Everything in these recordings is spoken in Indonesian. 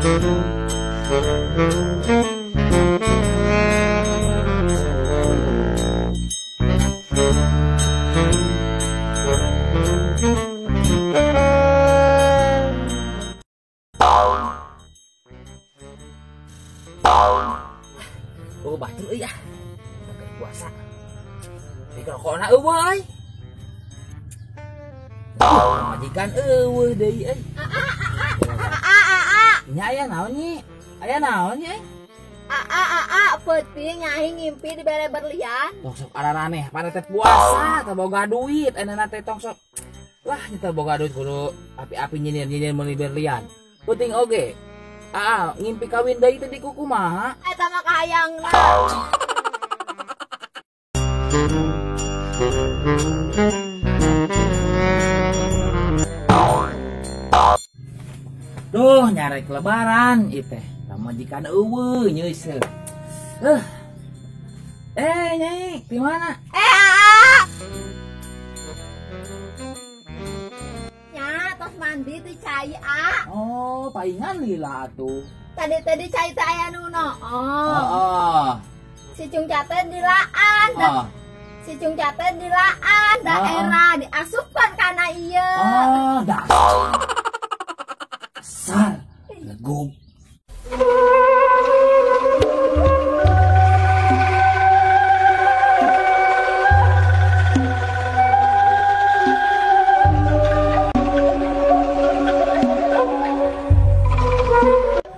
Oh batu ya, pakai puasa. Dikal kona eueuy. Majikan eueuh deui euy. Nya aya naon nyi? Aya naon nyi? Peuting nyai ngimpi di bere berlian. Tong sok araraneh pada teh puasa, teu boga duit, eunana teh tong sok. Lah nya teu boga duit kudu api-api nyinir-nyinir meuli berlian. Peuting oge. Ngimpi kawin deui teh di kumaha? Eta mah kahayangna. Duh, nyarek lebaran ieu teh. Majikan eueuh nyeuseuh. Nyai, di mana? Nya, tos mandi teh cai Oh, paingan lila atuh. Tadi cai teh aya nu Si Cungca teh dilaan. Si Cungca teh dilaan daerah diasupkan kana ieu. Dasar legum.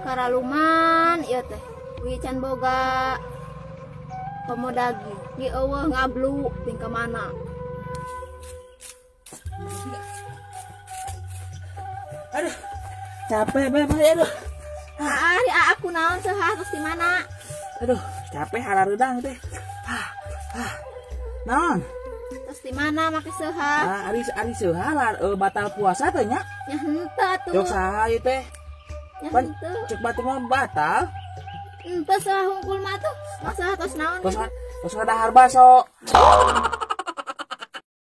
Karaluman ieu teh. Wi can boga pemodagi. Ge eueuh ngablu ting ka mana. Aduh. Capek bebe aduh. Aku naon seuha terus di mana? Aduh, capek harareudang teh. Naon? Terus di mana make seuha? Ari seuha batal puasa teh nya. Nya henteu atuh. Jok saha ieu teh? Nya Pan henteu. cek batu mah batal. Henteu seuha hungkul mah tuh. Masalah tos naon? Tos ngadahar baso.